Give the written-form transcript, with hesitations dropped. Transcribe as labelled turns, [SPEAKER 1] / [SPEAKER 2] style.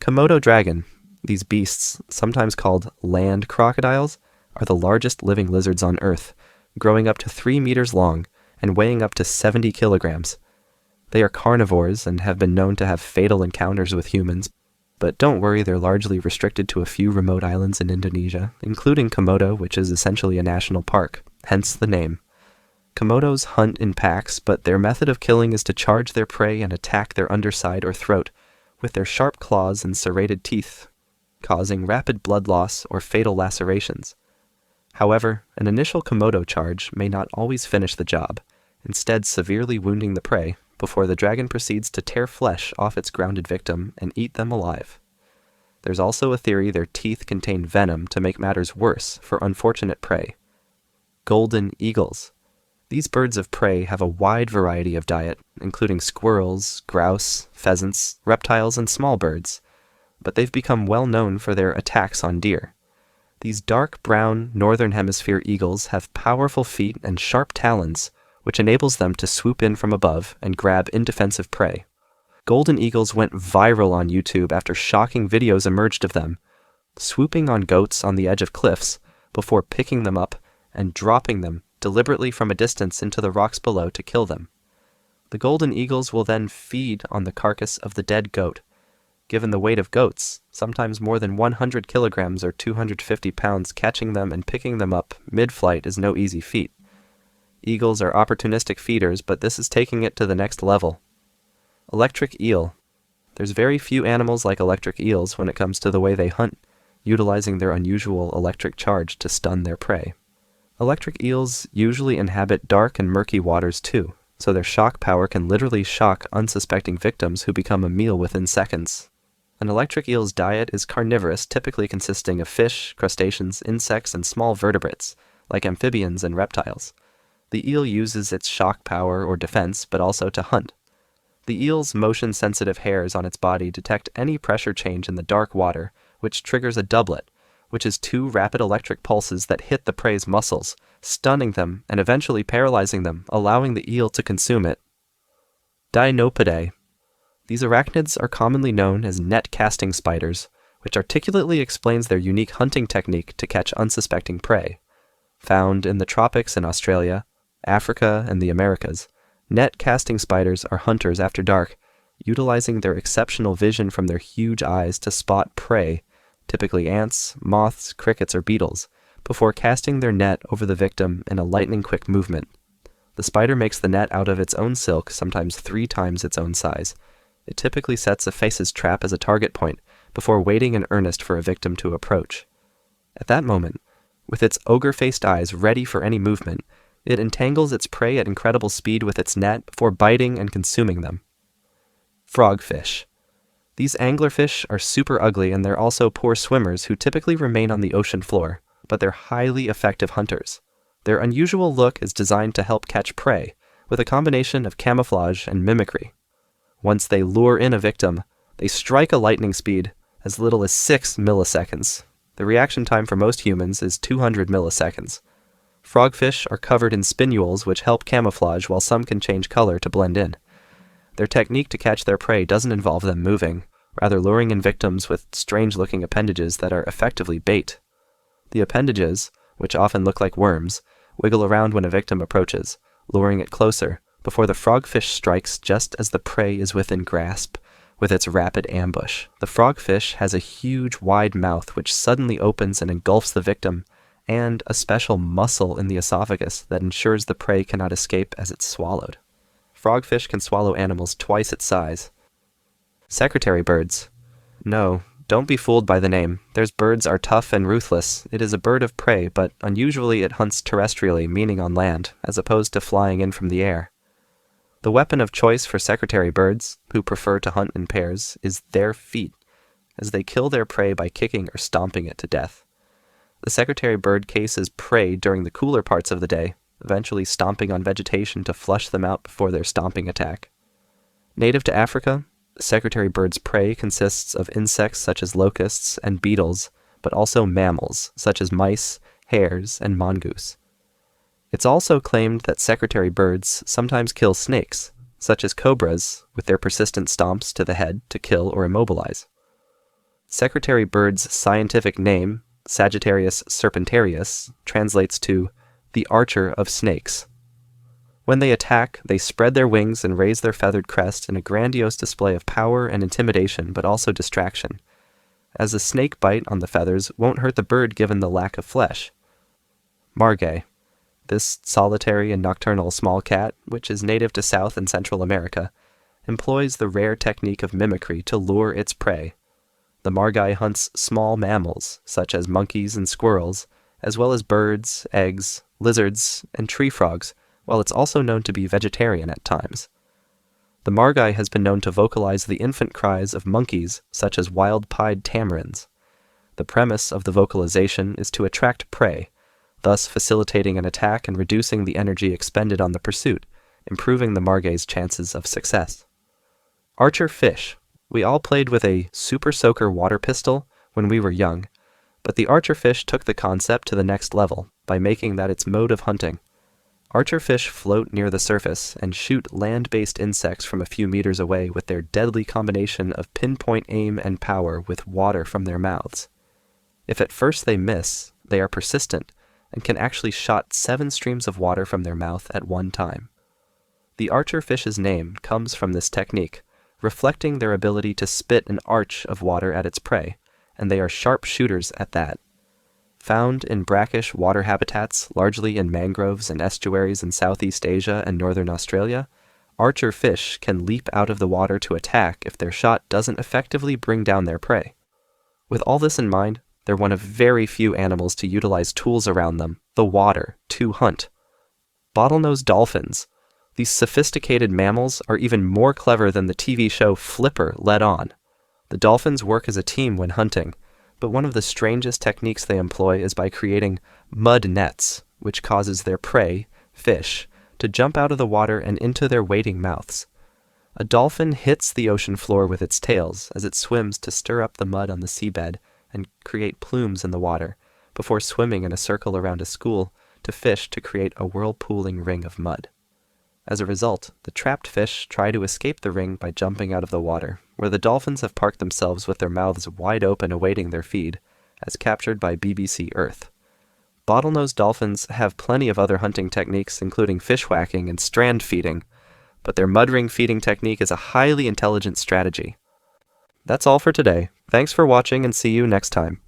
[SPEAKER 1] Komodo dragon, these beasts, sometimes called land crocodiles, are the largest living lizards on Earth, growing up to 3 meters long and weighing up to 70 kilograms. They are carnivores and have been known to have fatal encounters with humans, but don't worry, they're largely restricted to a few remote islands in Indonesia, including Komodo, which is essentially a national park, hence the name. Komodos hunt in packs, but their method of killing is to charge their prey and attack their underside or throat with their sharp claws and serrated teeth, causing rapid blood loss or fatal lacerations. However, an initial Komodo charge may not always finish the job, instead severely wounding the prey before the dragon proceeds to tear flesh off its grounded victim and eat them alive. There's also a theory their teeth contain venom to make matters worse for unfortunate prey. Golden eagles. These birds of prey have a wide variety of diet, including squirrels, grouse, pheasants, reptiles, and small birds, but they've become well known for their attacks on deer. These dark brown northern hemisphere eagles have powerful feet and sharp talons, which enables them to swoop in from above and grab indefensive prey. Golden eagles went viral on YouTube after shocking videos emerged of them, swooping on goats on the edge of cliffs before picking them up and dropping them deliberately from a distance into the rocks below to kill them. The golden eagles will then feed on the carcass of the dead goat. Given the weight of goats, sometimes more than 100 kilograms or 250 pounds, catching them and picking them up mid-flight is no easy feat. Eagles are opportunistic feeders, but this is taking it to the next level. Electric eel. There's very few animals like electric eels when it comes to the way they hunt, utilizing their unusual electric charge to stun their prey. Electric eels usually inhabit dark and murky waters too, so their shock power can literally shock unsuspecting victims who become a meal within seconds. An electric eel's diet is carnivorous, typically consisting of fish, crustaceans, insects, and small vertebrates, like amphibians and reptiles. The eel uses its shock power or defense, but also to hunt. The eel's motion-sensitive hairs on its body detect any pressure change in the dark water, which triggers a doublet, which is 2 rapid electric pulses that hit the prey's muscles, stunning them and eventually paralyzing them, allowing the eel to consume it. Deinopidae. These arachnids are commonly known as net-casting spiders, which articulately explains their unique hunting technique to catch unsuspecting prey. Found in the tropics in Australia, Africa, and the Americas, net-casting spiders are hunters after dark, utilizing their exceptional vision from their huge eyes to spot prey, typically ants, moths, crickets, or beetles, before casting their net over the victim in a lightning-quick movement. The spider makes the net out of its own silk, sometimes 3 times its own size. It typically sets a face's trap as a target point, before waiting in earnest for a victim to approach. At that moment, with its ogre-faced eyes ready for any movement, it entangles its prey at incredible speed with its net before biting and consuming them. Frogfish. These anglerfish are super ugly, and they're also poor swimmers who typically remain on the ocean floor, but they're highly effective hunters. Their unusual look is designed to help catch prey, with a combination of camouflage and mimicry. Once they lure in a victim, they strike a lightning speed as little as 6 milliseconds. The reaction time for most humans is 200 milliseconds. Frogfish are covered in spinules which help camouflage, while some can change color to blend in. Their technique to catch their prey doesn't involve them moving, rather luring in victims with strange-looking appendages that are effectively bait. The appendages, which often look like worms, wiggle around when a victim approaches, luring it closer, before the frogfish strikes just as the prey is within grasp with its rapid ambush. The frogfish has a huge, wide mouth which suddenly opens and engulfs the victim, and a special muscle in the esophagus that ensures the prey cannot escape as it's swallowed. Frogfish can swallow animals twice its size. Secretary birds. No, don't be fooled by the name. Those birds are tough and ruthless. It is a bird of prey, but unusually it hunts terrestrially, meaning on land, as opposed to flying in from the air. The weapon of choice for secretary birds, who prefer to hunt in pairs, is their feet, as they kill their prey by kicking or stomping it to death. The secretary bird cases prey during the cooler parts of the day, eventually stomping on vegetation to flush them out before their stomping attack. Native to Africa, the secretary bird's prey consists of insects such as locusts and beetles, but also mammals such as mice, hares, and mongoose. It's also claimed that secretary birds sometimes kill snakes, such as cobras, with their persistent stomps to the head to kill or immobilize. Secretary Bird's scientific name, Sagittarius serpentarius, translates to the archer of snakes. When they attack, they spread their wings and raise their feathered crest in a grandiose display of power and intimidation, but also distraction, as a snake bite on the feathers won't hurt the bird given the lack of flesh. Margay. This solitary and nocturnal small cat, which is native to South and Central America, employs the rare technique of mimicry to lure its prey. The margay hunts small mammals, such as monkeys and squirrels, as well as birds, eggs, lizards, and tree frogs, while it's also known to be vegetarian at times. The margay has been known to vocalize the infant cries of monkeys, such as wild-pied tamarins. The premise of the vocalization is to attract prey, thus facilitating an attack and reducing the energy expended on the pursuit, improving the margay's chances of success. Archer fish. We all played with a super soaker water pistol when we were young, but the archer fish took the concept to the next level by making that its mode of hunting. Archer fish float near the surface and shoot land-based insects from a few meters away with their deadly combination of pinpoint aim and power with water from their mouths. If at first they miss, they are persistent and can actually shot 7 streams of water from their mouth at one time. The archer fish's name comes from this technique, reflecting their ability to spit an arch of water at its prey, and they are sharp shooters at that. Found in brackish water habitats, largely in mangroves and estuaries in Southeast Asia and northern Australia, archer fish can leap out of the water to attack if their shot doesn't effectively bring down their prey. With all this in mind, they're one of very few animals to utilize tools around them, the water, to hunt. Bottlenose dolphins. These sophisticated mammals are even more clever than the TV show Flipper led on. The dolphins work as a team when hunting, but one of the strangest techniques they employ is by creating mud nets, which causes their prey, fish, to jump out of the water and into their waiting mouths. A dolphin hits the ocean floor with its tails as it swims to stir up the mud on the seabed and create plumes in the water, before swimming in a circle around a school to fish to create a whirlpooling ring of mud. As a result, the trapped fish try to escape the ring by jumping out of the water, where the dolphins have parked themselves with their mouths wide open awaiting their feed, as captured by BBC Earth. Bottlenose dolphins have plenty of other hunting techniques, including fish whacking and strand feeding, but their mud ring feeding technique is a highly intelligent strategy. That's all for today. Thanks for watching and see you next time.